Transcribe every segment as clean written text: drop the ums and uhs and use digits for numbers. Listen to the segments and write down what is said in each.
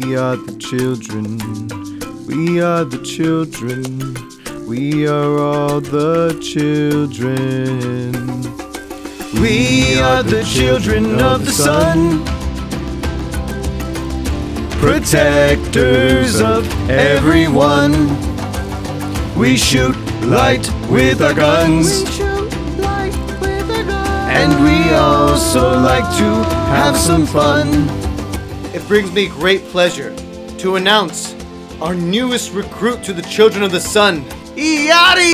We are the children. We are the children. We are all the children. We are the children of the sun, protectors of everyone. We shoot light with our guns, and we also like to have some fun. It brings me great pleasure to announce our newest recruit to the Children of the Sun, Illari!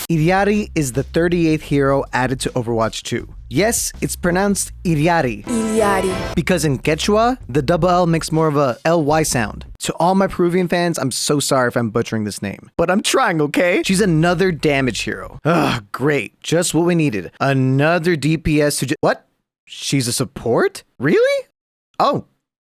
Illari is the 38th hero added to Overwatch 2. Yes, it's pronounced Illari. Illari. Because in Quechua, the double L makes more of a LY sound. To all my Peruvian fans, I'm so sorry if I'm butchering this name. But I'm trying, okay? She's another damage hero. Ugh, great. Just what we needed. Another DPS to what? She's a support? Really? Oh.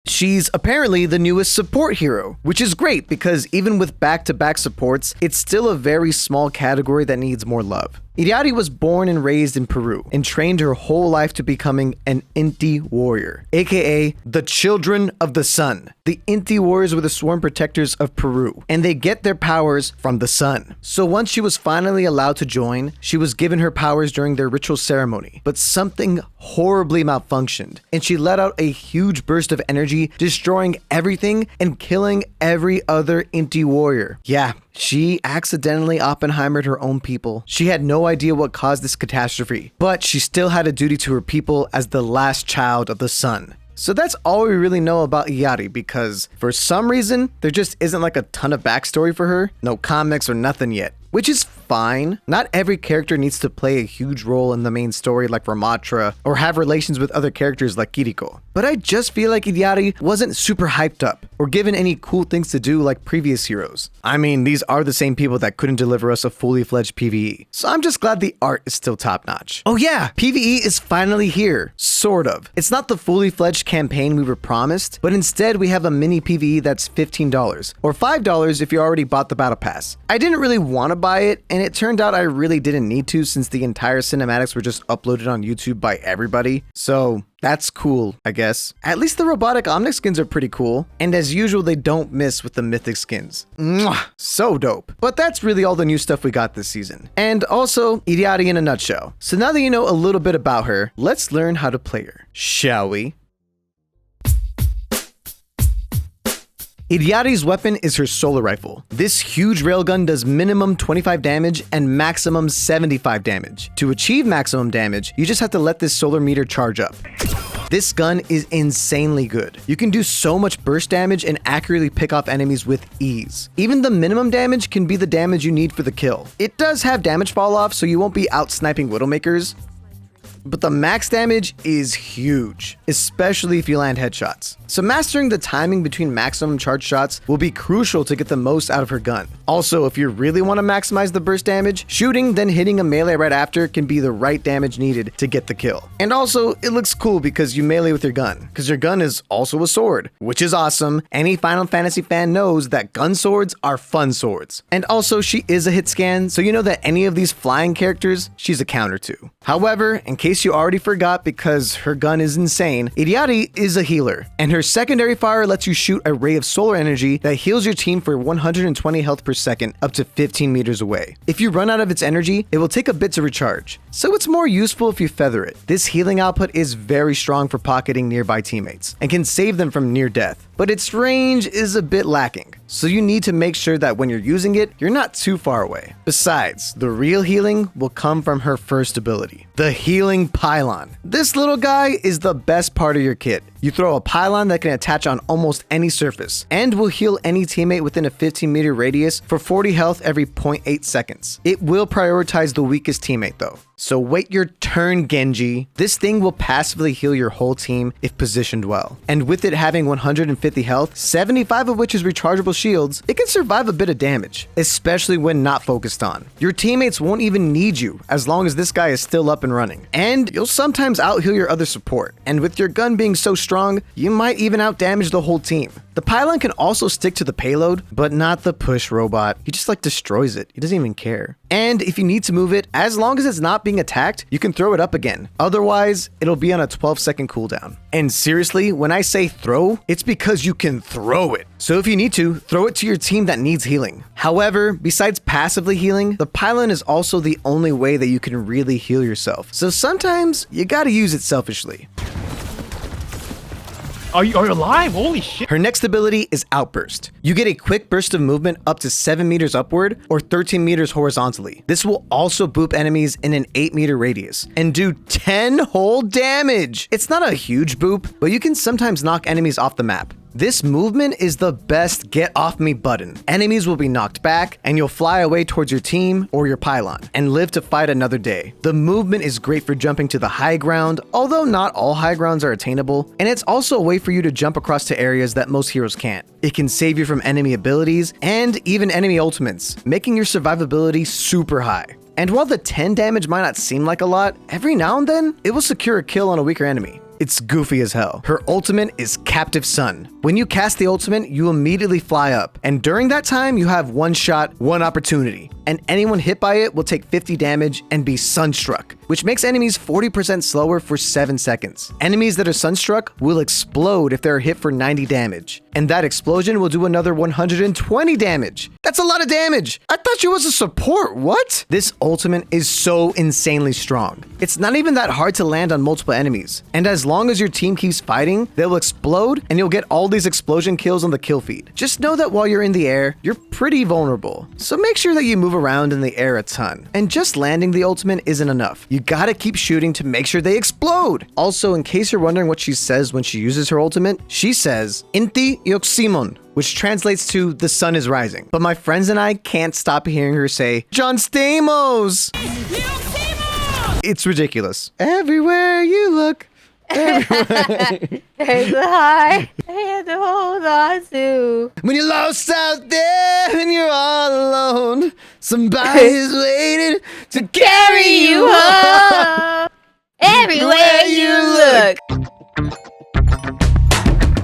She's apparently the newest support hero, which is great because even with back-to-back supports, it's still a very small category that needs more love. Illari was born and raised in Peru and trained her whole life to becoming an Inti warrior, aka the Children of the Sun. The Inti warriors were the sworn protectors of Peru, and they get their powers from the sun. So once she was finally allowed to join, she was given her powers during their ritual ceremony, but something horribly malfunctioned, and she let out a huge burst of energy, destroying everything and killing every other Inti warrior. Yeah, she accidentally Oppenheimered her own people. She had no idea what caused this catastrophe, but she still had a duty to her people as the last child of the sun. So that's all we really know about Illari because for some reason, there just isn't like a ton of backstory for her. No comics or nothing yet, which is fine. Not every character needs to play a huge role in the main story like Ramatra or have relations with other characters like Kiriko. But I just feel like Illari wasn't super hyped up or given any cool things to do like previous heroes. I mean, these are the same people that couldn't deliver us a fully fledged PvE. So I'm just glad the art is still top notch. Oh yeah, PvE is finally here. Sort of. It's not the fully fledged campaign we were promised, but instead we have a mini PvE that's $15 or $5 if you already bought the battle pass. I didn't really want to buy it, and it turned out I really didn't need to since the entire cinematics were just uploaded on YouTube by everybody. So that's cool, I guess. At least the robotic Omnic skins are pretty cool, and as usual, they don't miss with the mythic skins. Mwah, so dope. But that's really all the new stuff we got this season. And also, Illari in a nutshell. So now that you know a little bit about her, let's learn how to play her, shall we? Illari's weapon is her solar rifle. This huge railgun does minimum 25 damage and maximum 75 damage. To achieve maximum damage, you just have to let this solar meter charge up. This gun is insanely good. You can do so much burst damage and accurately pick off enemies with ease. Even the minimum damage can be the damage you need for the kill. It does have damage fall off, so you won't be out sniping Widowmakers, but the max damage is huge, especially if you land headshots. So mastering the timing between maximum charge shots will be crucial to get the most out of her gun. Also, if you really want to maximize the burst damage, shooting then hitting a melee right after can be the right damage needed to get the kill. And also, it looks cool because you melee with your gun, because your gun is also a sword, which is awesome. Any Final Fantasy fan knows that gun swords are fun swords. And also, she is a hit scan, so you know that any of these flying characters, she's a counter to. However, in case you already forgot because her gun is insane, Illari is a healer, and her secondary fire lets you shoot a ray of solar energy that heals your team for 120 health per second up to 15 meters away. If you run out of its energy, it will take a bit to recharge, so it's more useful if you feather it. This healing output is very strong for pocketing nearby teammates and can save them from near death, but its range is a bit lacking, so you need to make sure that when you're using it, you're not too far away. Besides, the real healing will come from her first ability, the healing pylon. This little guy is the best part of your kit. You throw a pylon that can attach on almost any surface and will heal any teammate within a 15-meter radius for 40 health every 0.8 seconds. It will prioritize the weakest teammate though. So wait your turn, Genji. This thing will passively heal your whole team if positioned well. And with it having 150 health, 75 of which is rechargeable shields, it can survive a bit of damage, especially when not focused on. Your teammates won't even need you as long as this guy is still up and running. And you'll sometimes out-heal your other support. And with your gun being so strong, you might even out-damage the whole team. The pylon can also stick to the payload, but not the push robot. He just destroys it. He doesn't even care. And if you need to move it, as long as it's not being attacked, you can throw it up again. Otherwise, it'll be on a 12-second cooldown. And seriously, when I say throw, it's because you can throw it. So if you need to, throw it to your team that needs healing. However, besides passively healing, the pylon is also the only way that you can really heal yourself. So sometimes you gotta use it selfishly. Are you alive? Holy shit. Her next ability is Outburst. You get a quick burst of movement up to 7 meters upward or 13 meters horizontally. This will also boop enemies in an 8-meter radius and do 10 whole damage. It's not a huge boop, but you can sometimes knock enemies off the map. This movement is the best get off me button. Enemies will be knocked back and you'll fly away towards your team or your pylon and live to fight another day. The movement is great for jumping to the high ground, although not all high grounds are attainable, and it's also a way for you to jump across to areas that most heroes can't. It can save you from enemy abilities and even enemy ultimates, making your survivability super high. And while the 10 damage might not seem like a lot, every now and then, it will secure a kill on a weaker enemy. It's goofy as hell. Her ultimate is Captive Sun. When you cast the ultimate, you immediately fly up. And during that time, you have one shot, one opportunity. And anyone hit by it will take 50 damage and be sunstruck, which makes enemies 40% slower for 7 seconds. Enemies that are sunstruck will explode if they're hit for 90 damage. And that explosion will do another 120 damage. That's a lot of damage. I thought she was a support, what? This ultimate is so insanely strong. It's not even that hard to land on multiple enemies. And as long as your team keeps fighting, they'll explode and you'll get all these explosion kills on the kill feed. Just know that while you're in the air, you're pretty vulnerable. So make sure that you move around in the air a ton. And just landing the ultimate isn't enough. You gotta keep shooting to make sure they explode. Also, in case you're wondering what she says when she uses her ultimate, she says, Inti Yoximon, which translates to the sun is rising. But my friends and I can't stop hearing her say, John Stamos! It's ridiculous. Everywhere you look. There's a high hand to hold on to. When you're lost out there and you're all alone, somebody's waiting to carry you home. Everywhere you look.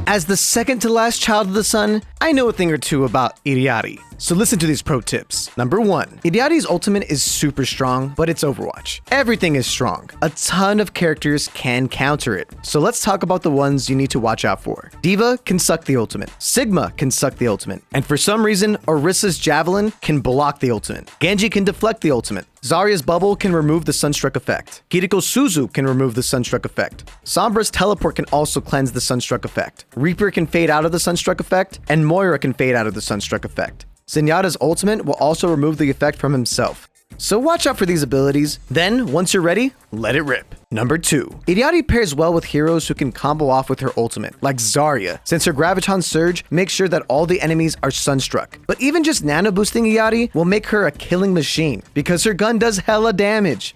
As the second to last child of the sun, I know a thing or two about Illari. So listen to these pro tips. Number 1, Illari's ultimate is super strong, but it's Overwatch. Everything is strong. A ton of characters can counter it. So let's talk about the ones you need to watch out for. D.Va can suck the ultimate. Sigma can suck the ultimate. And for some reason, Orisa's Javelin can block the ultimate. Genji can deflect the ultimate. Zarya's Bubble can remove the Sunstruck effect. Kiriko's Suzu can remove the Sunstruck effect. Sombra's Teleport can also cleanse the Sunstruck effect. Reaper can fade out of the Sunstruck effect, and Moira can fade out of the Sunstruck effect. Zenyatta's ultimate will also remove the effect from himself. So watch out for these abilities, then once you're ready, let it rip. Number 2, Illari pairs well with heroes who can combo off with her ultimate, like Zarya, since her Graviton Surge makes sure that all the enemies are sunstruck. But even just nano boosting Illari will make her a killing machine, because her gun does hella damage.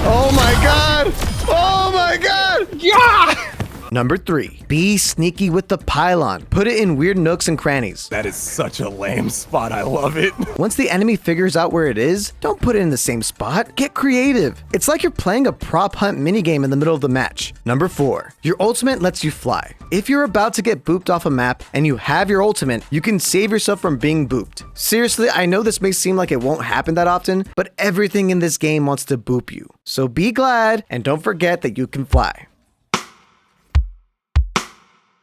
Oh my god! Oh my god! Yeah! Number 3, be sneaky with the pylon. Put it in weird nooks and crannies. That is such a lame spot. I love it. Once the enemy figures out where it is, don't put it in the same spot. Get creative. It's like you're playing a prop hunt minigame in the middle of the match. Number 4, your ultimate lets you fly. If you're about to get booped off a map and you have your ultimate, you can save yourself from being booped. Seriously, I know this may seem like it won't happen that often, but everything in this game wants to boop you. So be glad and don't forget that you can fly.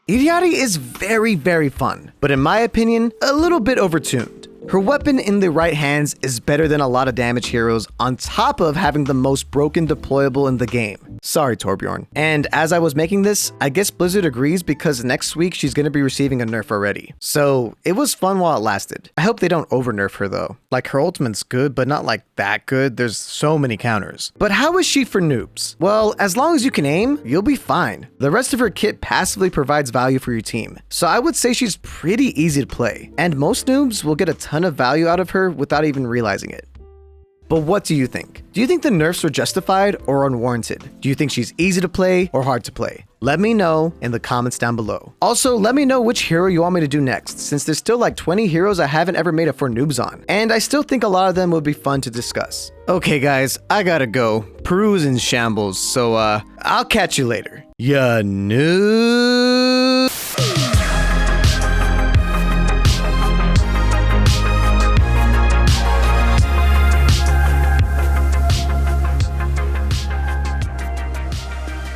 Illari is very, very fun, but in my opinion, a little bit overtuned. Her weapon in the right hands is better than a lot of damage heroes, on top of having the most broken deployable in the game. Sorry, Torbjorn. And as I was making this, I guess Blizzard agrees because next week she's gonna be receiving a nerf already. So it was fun while it lasted. I hope they don't over nerf her though. Like her ultimate's good, but not like that good. There's so many counters. But how is she for noobs? Well, as long as you can aim, you'll be fine. The rest of her kit passively provides value for your team. So I would say she's pretty easy to play. And most noobs will get a ton of value out of her without even realizing it. But what do you think? Do you think the nerfs were justified or unwarranted? Do you think she's easy to play or hard to play? Let me know in the comments down below. Also, let me know which hero you want me to do next, since there's still like 20 heroes I haven't ever made a For Noobs on, and I still think a lot of them would be fun to discuss. Okay guys, I gotta go. Peru's in shambles, so I'll catch you later. Ya noob.